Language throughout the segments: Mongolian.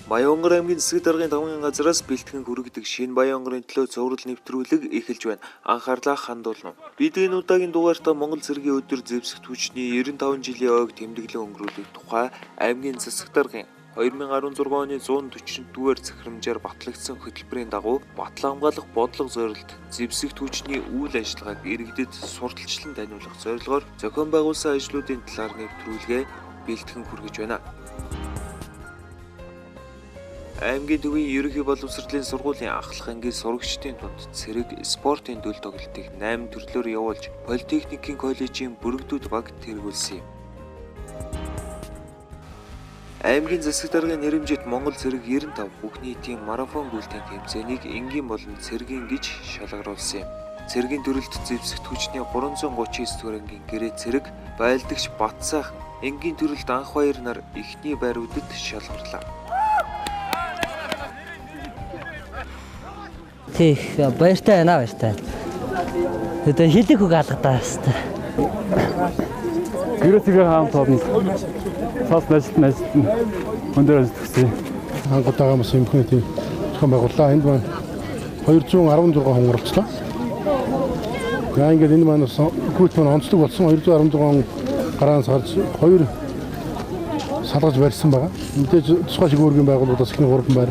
Баянгар аймгийн засаг даргын 5 газараас бэлтгэн хүргэдэг шинэ Баянгарын төлөө цовруул нэвтрүүлэг эхэлж байна. Анхаарлаа хандуулна. Бид энэ удаагийн дугаартаа Монгол цэргийн өдөр зэвсэгт хүчний 95 жилийн ойг тэмдэглэн өнгөрүүлэх тухай аймгийн засаг даргын 2016 оны 140-р захирамжаар батлагдсан хөтөлбөрийн дагуу батлан хамгаалах бодлого зорилт зэвсэгт хүчний үйл ажиллагааг иргэдэд сурталчлан таниулах зорилгоор зохион байгуулсан ажлуудын талаар нэвтрүүлгээ бэлтгэн хүргэж байна. Аймгийн төвийн ерөнхий боловсролын сургуулийн ахлах ангийн сурагчдын дунд цэрэг спортын дүл тоглолтыг 8 төрлөөр явуулж Политехникийн коллежийн бүрэгдүүд баг тэргүүлсэн юм. Аймгийн засаг даргын нэрэмжит Монгол цэрэг 95 бүх нийтийн марафон гүйлтийн тэмцээнийг энгийн болон цэргийн гэж шалгаруулсан юм. Цэргийн төрөлд зэвсэгт хүчний 339 дугаар ангийн гэрээ цэрэг байлдагч Батсайхан энгийн төрөлд анх баяр нар эхний байруудад шалгарлаа. Тех баяртай байна баяртай. Тэгээ хилэг хөг алгадаа хэвээр. Гэрээсээ хаан тоодно. Цаас нэст өндөрөөс тгсэн. Хангалтайгаа бас юм хүн тийм зохион байгууллаа. Энд маань 216 хүн оролцлоо. Яа ингээд энэ маань гүйлт маань онцлог болсон 216 гараанаас гарч 2 салгаж барьсан байгаа. Мэдээж тусгай шигүүргийн байгууллагаас ихний 3 байр.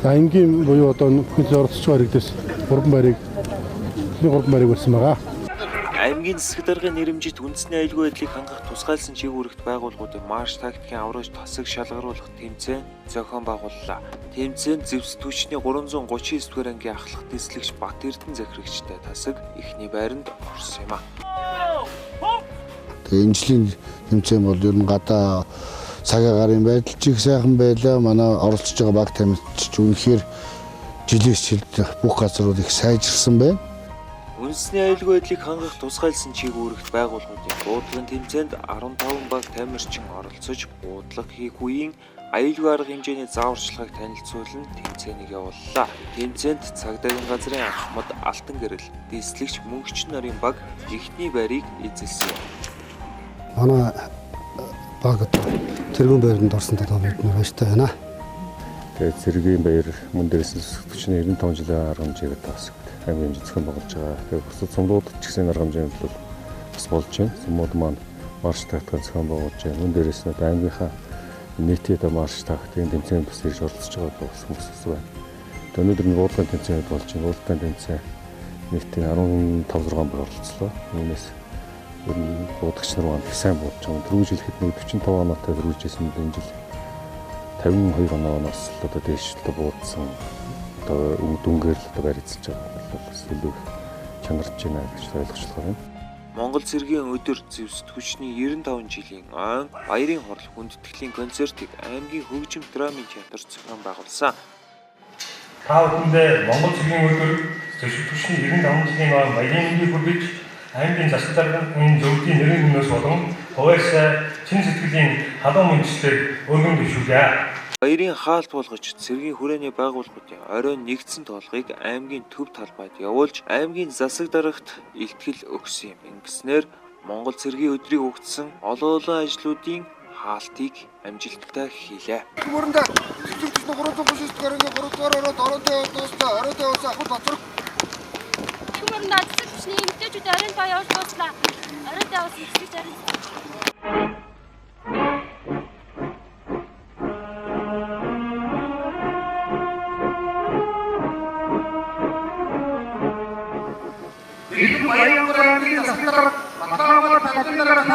Ангийн буюу одоо бүхэл оролцож байгаа иргэдээс 3 байрыг барьсан байгаа. Аймгийн засаг даргын нэрэмжит үндэсний аюулгүй байдлыг хангах тусгайлсан чиглэлд байгууллагуудын марш тактикийн аврагч тасаг шалгаруулах тэмцээн зохион байгууллаа. Тэмцээнд зэвсэгт хүчний 339 дугаар ангийн ахлах дэслэгч Бат Эрдэнэ захирагчтай тасаг эхний байранд орсон юм а. Тэгээ энэ жилийн тэмцээн бол ер нь гадаа цагаа гарын байдал чих сайхан байлаа. Манай оролцож байгаа баг тамирчид үнэхээр жилээс жилд бүх газрууд их сайжирсан байна. Үндэсний аюулгүй байдлыг хангах тусгайлсан чиглэлд байгууллагуудын буудлын тэмцээнд 15 баг тамирчин оролцож буудлага хийх үеийн аюулгүй арга хэмжээний зааварчилгааг танилцуулан тэмцээнийг явууллаа. Тэмцээнд цагдаагийн газрын Ахмад Алтан гэрэл дэслэгч Мөнхчин нарын баг эхний байрыг эзэлсэн юм. Манай баг тэргүүн байранд орсон тоо бид баяртай байна. Тэгээд цэргийн баяр мөн дээрээс хүчний 95 жилийн арга хэмжээгээ таасаг аймгийн зохион байгуулж байгаа. Тэгээд бусад цомрууд ч гэсэн арга хэмжээнд бол бас болж байна. Цомрууд маань марш тактикийн зохион байгуулж байна. Мөн дээрээс нь аймгийнхаа нийтэд марш тактикийн тэмцээнд бас ирж оролцож байгаа бас хүмүүс байна. Тэгээд өнөөдөр нь буудлын тэмцээнд болж байна. Буудлын тэмцээн нийтийн 15-6 баг оролцлоо. Үүнээс ер нь буудагч нар маань их сайн буудаж байгаа. Түрүү жил хэд 45 оноотой дөрвөлжсэн энэ жил 52 оноос одоо дээшлэлтэй буудсан. Одоо дүнгээр л одоо барьцалж байгаа бол бас илүү чанарч байна гэж ойлгочлоо байна. Монгол цэргийн өдөр зэвсэгт хүчний 95 жилийн ойн баярын хурал хүндэтгэлийн концертыг аймгийн хөгжим драмын театр зохион байгуулсан. Та бүхэндээ Монгол цэргийн өдөр зэвсэгт хүчний 95 жилийн ойн баярын мэндийг хүргэж аймгийн засаг даргын зөвлөлийн нэрийн өмнөөс болон хуваарьсаа чин сэтгэлийн халуун мөнчлөгийг өргөн дэвшүүлье. Баярын хаалт болгож цэргийн хүрээний байгууллагуудын оройн нэгдсэн тоолгыг аймгийн төв талбайд явуулж аймгийн засаг дарагт илтгэл өгсөн юм. Ингэснээр Монгол цэргийн өдрийг өгдсөн олон ажлуудын хаалтыг амжилттай хийлээ. Мөрөндөө цэцэгч 339 дугаар ангийн 3 дугаар ороод оройтой явуулсан ахуй бацраг. Мөрөндөө цэцэгчний эмэгтэйчүүд оройтой явуулж дууслаа. Оройтой явуулсан цэцэгч орой. Баянгарын засаг дарга Батлангар Батлангараас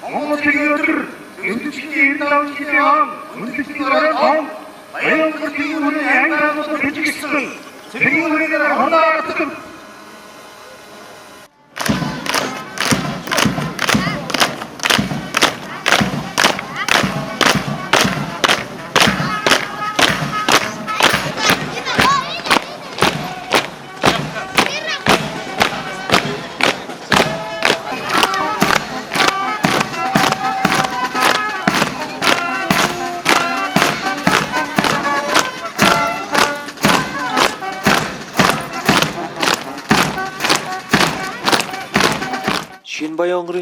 Монгол цэргийн өдөр зэвсэгтийн 95 жилийн он үндэсний оройн Баянгар цэргийн хүрээний аймагаас бичигдсэн цэргийн хүрээгээр хонооцсон.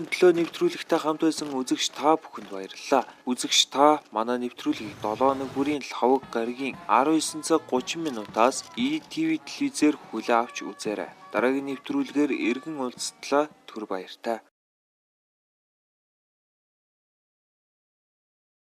өнөөдрийн төлөө нэвтрүүлэгтэй хамт байсан үзэгч та бүхэнд баярлалаа. Үзэгч та манай нэвтрүүлгийг 7 хоног бүрийн лхавг гарагийн 19 цаг 30 минутаас ETV телевизээр хүлээн авч үзээрэй. Дараагийн нэвтрүүлгээр эргэн уулзтлаа. Түр баяртай.